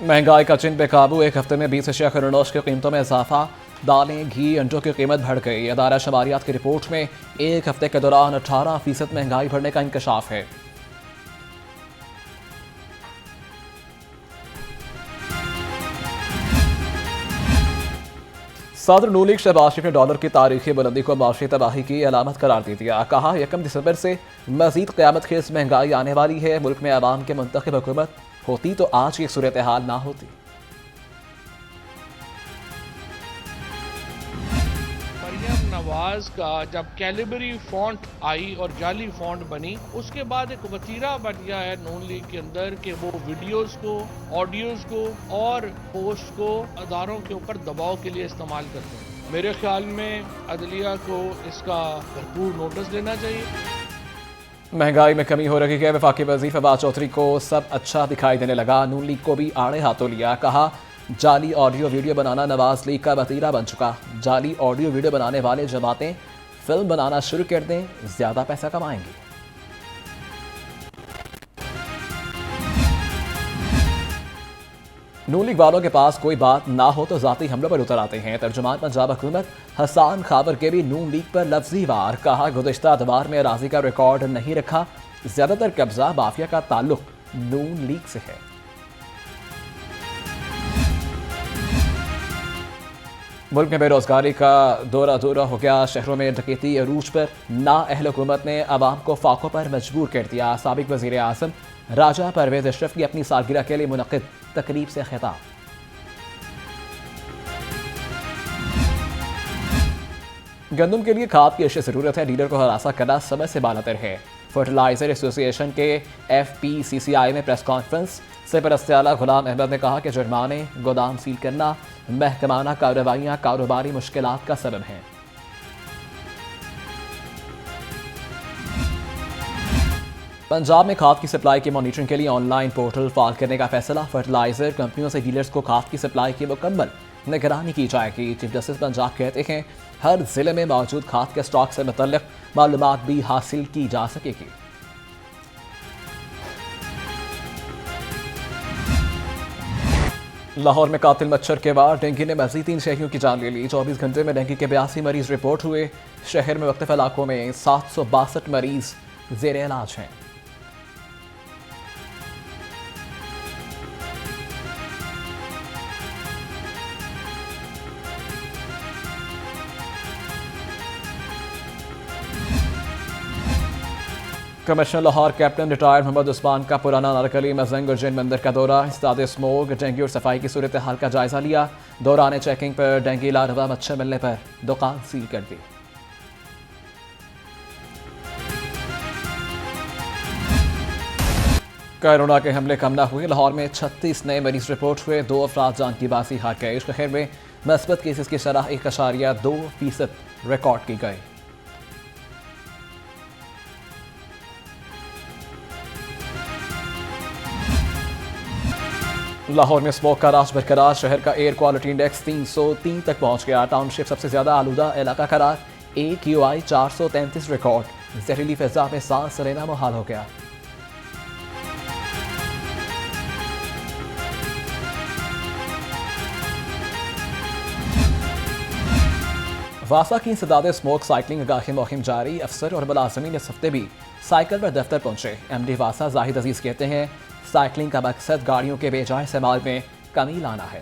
महंगाई का चिन्ह बेकाबू, एक हफ्ते में 20 अशिया खरनोश की कीमतों में इजाफा। दालें, घी, अंडों की कीमत बढ़ गई। अदारा शमारियात की रिपोर्ट में एक हफ्ते के दौरान 18% महंगाई बढ़ने का इंकशाफ है। सदर नून लीग शहबाज शरीफ ने डॉलर की तारीखी बुलंदी को माशी तबाही की अलामत करार दे दिया। कहा 1 दिसंबर से मजीद क़यामत खेज महंगाई आने वाली है। मुल्क में आवाम के मुंतखब हुकूमत होती तो आज की सूरत हाल ना होती। मरियम नवाज का जब कैलिबरी फॉन्ट आई और जाली फॉन्ट बनी, उसके बाद एक वतीरा बन गया है नून लीग के अंदर कि वो वीडियोस को, ऑडियोज को और पोस्ट को अदारों के ऊपर दबाव के लिए इस्तेमाल करते हैं। मेरे ख्याल में अदलिया को इसका भरपूर नोटिस लेना चाहिए। महंगाई में कमी हो रही है। वफाकी वज़ीर फवाद चौधरी को सब अच्छा दिखाई देने लगा। नून लीग को भी आड़े हाथों लिया। कहा जाली ऑडियो वीडियो बनाना नवाज लीग का वतीरा बन चुका। जाली ऑडियो वीडियो बनाने वाले जमातें फिल्म बनाना शुरू कर दें, ज्यादा पैसा कमाएंगे। नून लीग वालों के पास कोई बात ना हो तो जाती हमलों पर उतर आते हैं। तर्जुमान पंजाब हुकूमत हसान खाबर के भी नून लीग पर लफ्जी वार। कहा गुज़िश्ता अदवार में अराजी का रिकॉर्ड नहीं रखा। ज्यादातर कब्जा माफिया का ताल्लुक नून लीग से है। मुल्क में बेरोजगारी का दौरा हो गया। शहरों में डकैती अरूज पर। नाअहल हुकूमत ने अवाम को फाकों पर मजबूर कर दिया। साबिक वज़ीर आज़म राजा परवेज अशरफ की अपनी सालगिरह के लिए मुनक़िद तकरीब से खिताब। गंदम के लिए खाद की अशद ज़रूरत है। डीलर को हरासा करना समय से बालातर है। फर्टिलाइजर एसोसिएशन के FPCCI में प्रेस कॉन्फ्रेंस से सरपरस्त आला गुलाम अहमद ने कहा कि जुर्माने, गोदाम सील करना, महकमाना कार्रवाइयाँ कारोबारी मुश्किलात का सबब हैं। पंजाब में खाद की सप्लाई की मॉनिटरिंग के लिए ऑनलाइन पोर्टल फाल करने का फैसला। फर्टिलाइजर कंपनियों से डीलर्स को खाद की सप्लाई की मुकम्मल निगरानी की जाएगी। चीफ जस्टिस पंजाब कहते हैं हर जिले में मौजूद खाद के स्टॉक से मुतल्लिक मालूमात भी हासिल की जा सकेगी। लाहौर में कातिल मच्छर के वार। डेंगू ने मजीद 3 शहरियों की जान ले ली। 24 घंटे में डेंगू के 82 मरीज रिपोर्ट हुए। शहर में मुख्तलिफ इलाकों में 762 मरीज जेर इलाज हैं। Commissioner Lahore captain retired Mohammad Usman का पुराना नारकली मजंग और जैन मंदिर का दौरा। इस्ताद स्मोक, डेंगू और सफाई की सूरत हाल का जायजा लिया। दौरान चेकिंग पर डेंगू लार्वा मच्छर मिलने पर दुकान सील कर दी। कोरोना के हमले कम न हुए। लाहौर में 36 नए मरीज रिपोर्ट हुए। 2 अफराद जान की बाजी हार गए। शहर में मस्बत केसेस की शरह 1.2% रिकॉर्ड की गई। लाहौर में स्मोक का राज बरकरार। शहर का एयर क्वालिटी इंडेक्स 303 तक पहुंच गया। टाउनशिप सबसे ज्यादा आलूदा इलाका करार। AQI 433 record. जहरीली फिजा में सांस लेना मुहाल हो गया। वासा की इंसदाद स्मोक साइकिलिंग आगाही मुहिम जारी। अफसर और मुलाजमीन इस हफ्ते भी साइकिल पर दफ्तर पहुंचे। MD वासा जाहिद अजीज कहते हैं साइकिलिंग का मकसद गाड़ियों के बेजाय इस्तेमाल में कमी लाना है।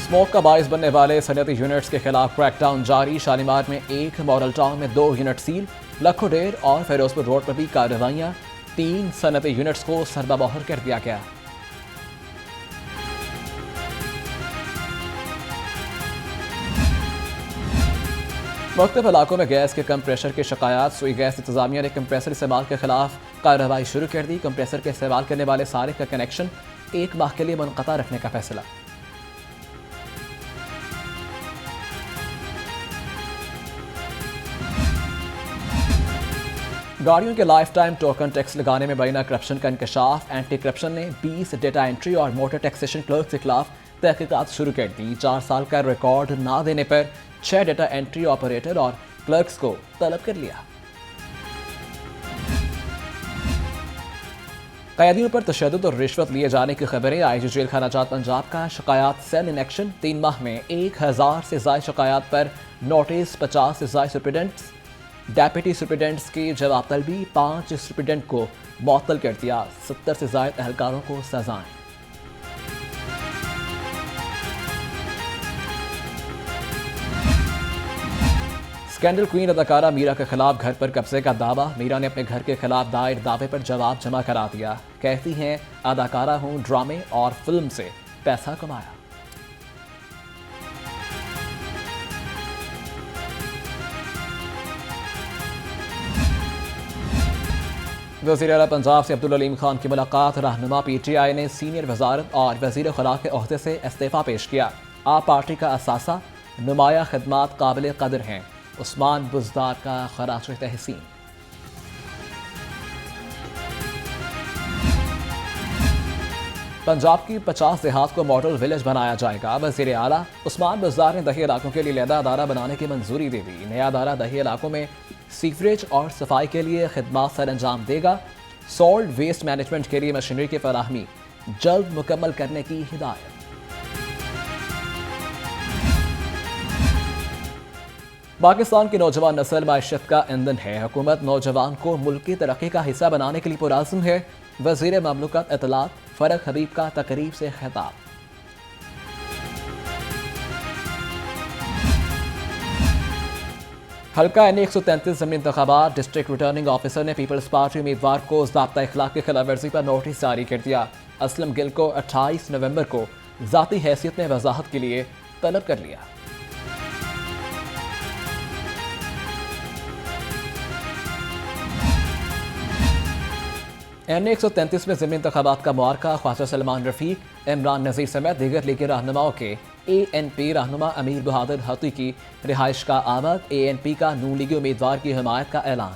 स्मोक का बाइस बनने वाले सनती यूनिट्स के खिलाफ क्रैकडाउन जारी। शालीमार में 1, मॉडल टाउन में 2 यूनिट सील। लखोडेर और फिरोजपुर रोड पर भी कार्रवाइयां। 3 सनती यूनिट्स को सरबाबोहर कर दिया गया। मुख्तलिफ इलाकों में गैस के कम प्रेशर के शिकायत। सुई गैस इंतजामिया ने कंप्रेसर इस्तेमाल के खिलाफ कार्रवाई शुरू कर दी। कंप्रेसर के इस्तेमाल करने वाले सारे का कनेक्शन 1 माह के लिए मुनक़ता रखने का फैसला। गाड़ियों के लाइफ टाइम टोकन टैक्स लगाने में बैना करप्शन का इंकशाफ। एंटी करप्शन ने 20 डेटा एंट्री और मोटर टैक्सेशन क्लर्क के खिलाफ तहकीकात शुरू कर दी। 4 साल का रिकॉर्ड ना देने पर 6 डेटा एंट्री ऑपरेटर और क्लर्क्स को तलब कर लिया। कैदियों पर तशद्दुद और रिश्वत लिए जाने की खबरें। आईजी जेल खाना जात पंजाब का शिकायत सेल इन एक्शन। 3 माह में 1000 से ज्यादा शिकायत पर नोटिस। 50 से ज्यादा सुप्रिटेंडेंट्स, डेप्यूटी सुप्रिटेंडेंट्स की जवाब तलबी। 5 सुप्रिटेंडेंट को मुअत्तल कर दिया। 70 से ज्यादा एहलकारों को सजाएं। स्कैंडल क्वीन अदाकारा मीरा के खिलाफ घर पर कब्जे का दावा। मीरा ने अपने घर के खिलाफ दायर दावे पर जवाब जमा करा दिया। कहती हैं अदाकारा हूं, ड्रामे और फिल्म से पैसा कमाया। वज़ीर आला पंजाब से अब्दुल अलीम खान की मुलाकात। रहनुमा PTI ने सीनियर वजारत और वज़ीर खुला के ओहदे से इस्तीफा पेश किया। आप पार्टी का असासा, नुमाया खिदमात काबिल कदर हैं। उस्मान बुज़दार का खराज तहसीन। पंजाब की 50 देहात को मॉडल विलेज बनाया जाएगा। वज़ीर आला उस्मान बुज़दार ने दही इलाकों के लिए लैदा अदारा बनाने की मंजूरी दे दी। नया अदारा दही इलाकों में सीवरेज और सफाई के लिए खिदमात सर अंजाम देगा। सॉल्ट वेस्ट मैनेजमेंट के लिए मशीनरी की फराहमी जल्द मुकम्मल करने की हिदायत। पाकिस्तान की नौजवान नस्ल मायशत का ईंधन है। हुकूमत नौजवान को मुल्क की तरक्की का हिस्सा बनाने के लिए पुरआज़्म है। वज़ीर ममलकत इत्तलात फरक हबीब का तकरीब से खिताब। हल्का NA 133 ज़मीनी इंतखाबात। डिस्ट्रिक्ट रिटर्निंग ऑफिसर ने पीपल्स पार्टी उम्मीदवार को ज़ाब्ता इखलाक की खिलाफ वर्जी पर नोटिस जारी कर दिया। असलम गिल को 28 नवंबर को ज़ाती हैसियत में वजाहत के लिए तलब कर लिया। NA 133 में ज़मीनी इंतखाबात का मुआरका। ख्वाजा सलमान रफ़ीक, इमरान नज़ीर समेत दीगर लीगी रहनुमाओं के ANP रहनुमा अमीर बहादुर हती की रिहाइश का आमद। ANP का नून लीगी उम्मीदवार की हिमायत का ऐलान।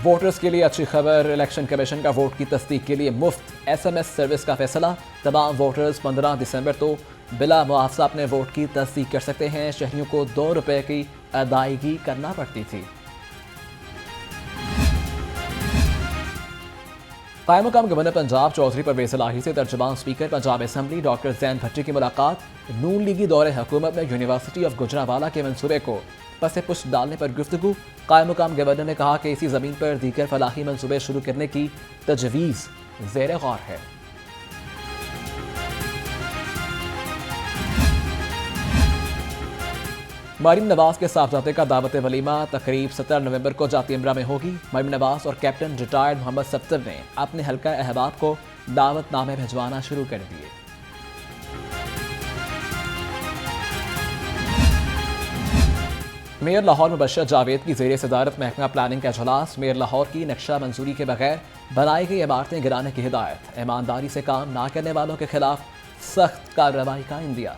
वोटर्स के लिए अच्छी खबर। इलेक्शन कमीशन का वोट की तस्दीक के लिए मुफ्त SMS सर्विस का फैसला। तमाम वोटर्स 15 दिसंबर तो बिला मुआवजा अपने वोट की तस्दीक कर सकते हैं। शहरियों को ₹2 की अदायगी करना पड़ती थी। कायम मकाम गवर्नर पंजाब चौधरी परवेज इलाही से तर्जुमान speaker Punjab assembly doctor Zain Bhatti की मुलाकात। नून लीगी दौरे हुकूमत में यूनिवर्सिटी ऑफ गुजरावाला के मंसूबे को पसे पुष्ट डालने पर गुफ्तगू। कायम मकाम गवर्नर ने कहा कि इसी ज़मीन पर दीगर फलाही मंसूबे शुरू करने की तजवीज़ ज़ेर गौर है। मरीम नवाज के साहबजादे का दावत वलीमा। तकरीब 17 नवंबर को जाती इमरा में होगी। मरीम नवाज और कैप्टन रिटायर्ड मोहम्मद सफ्तर ने अपने हल्का अहबाब को दावतनामे भिजवाना शुरू कर दिए। मेयर लाहौर मुबश्शर जावेद की ज़ेर सदारत महकमा प्लानिंग का इजलास। मेयर लाहौर की नक्शा मंजूरी के बगैर बनाई गई इमारतें गिराने की हिदायत। ईमानदारी से काम ना करने वालों के खिलाफ सख्त कार्रवाई का इंदिया।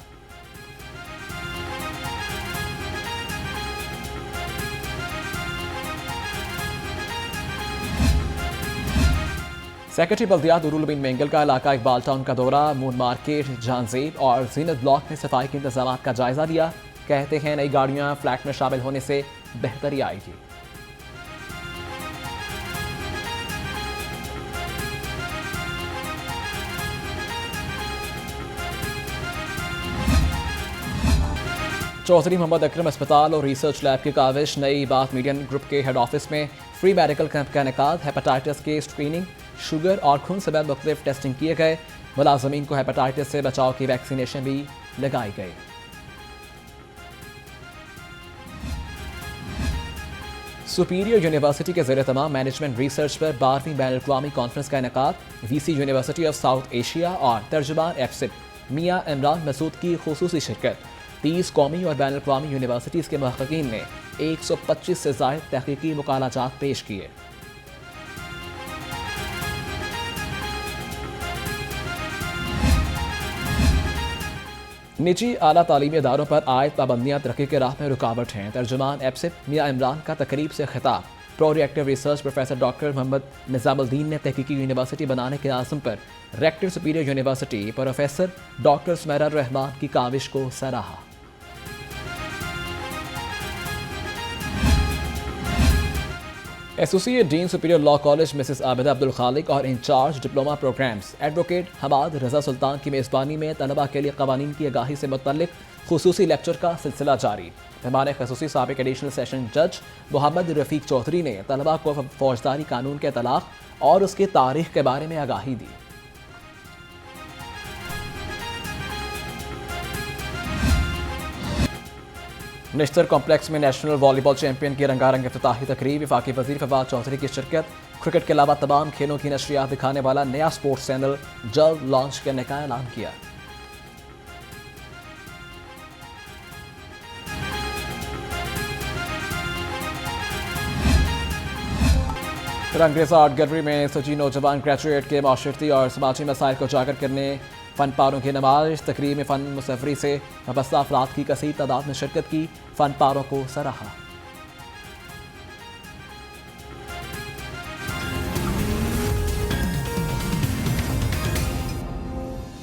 सेक्रेटरी बल्दियात उरुल बिन मेंगल का इलाका इकबाल टाउन का दौरा। मून मार्केट, जानजेब और जीनत ब्लॉक में सफाई के इंतजाम का जायजा लिया। कहते हैं नई गाड़ियां फ्लैट में शामिल होने से बेहतरी आएगी। चौधरी मोहम्मद अकरम अस्पताल और रिसर्च लैब की काविश। नई बात मीडियन ग्रुप के हेड ऑफिस में फ्री मेडिकल कैंप का इनेकाद। हेपेटाइटिस के स्क्रीनिंग, शुगर और खून समेत मुख्तलिफ टेस्टिंग किए गए। मुलाजमीन को हेपेटाइटिस से बचाव की वैक्सीनेशन भी लगाई गई। सुपीरियर यूनिवर्सिटी के ज़ेर तमाम मैनेजमेंट रिसर्च पर 12वीं बैनुल-अक़वामी कॉन्फ्रेंस का इनेकाद। VC university of south Asia और तर्जुमान एफसिप मियां इमरान मसूद की खुसूसी शिरकत। 30 कौमी और बैनुल-अक़वामी यूनिवर्सिटीज़ के महक़क़ीन ने 125 से ज़ायद तहक़ीक़ी मुकालाजात पेश किए। निजी आला तालीमी इदारों पर आयद पाबंदियाँ तरक्की के राह में रुकावट हैं। तर्जुमान एफसिप मियां इमरान का तकरीब से खिताब। Pro reactive research professor doctor Mohammad Nizamuddin ने तहकीकी यूनिवर्सिटी बनाने के आज़म पर rector superior university professor doctor Sumera Rehman की काविश को सराहा। Associate dean superior law college Mrs Abida Abdul Khaliq और in charge diploma programs advocate Hammad Raza Sultan की मेज़बानी में तलबा के लिए कवानीन की आगाही से मुतल्लिक खुसूसी लेक्चर का सिलसिला जारी। मेहमान खसूसी साबिक एडिशनल सेशन जज मोहम्मद रफ़ीक चौधरी ने तलबा को फौजदारी कानून के तलाक और उसकी तारीख के बारे में आगाही दी। निश्तर कॉम्प्लेक्स में नेशनल वॉलीबॉल चैंपियन की रंगारंग इफ्तिताही तकरीब, वफाकी वज़ीर फवाद चौधरी की शिरकत। क्रिकेट के अलावा तमाम खेलों की नशरियात दिखाने वाला नया स्पोर्ट्स चैनल जल्द लॉन्च करने का ऐलान किया। अंग्रेज़ा आर्ट गैलरी में सजी नौजवान ग्रेजुएट के माशरती और समाजी मसाइल को उजागर करने फ़नपारों की नमाइश। तकरीब में फ़न मुसफ़री से वाबस्ता अफराद की कसीर तादाद में शिरकत की, फ़नपारों को सराहा।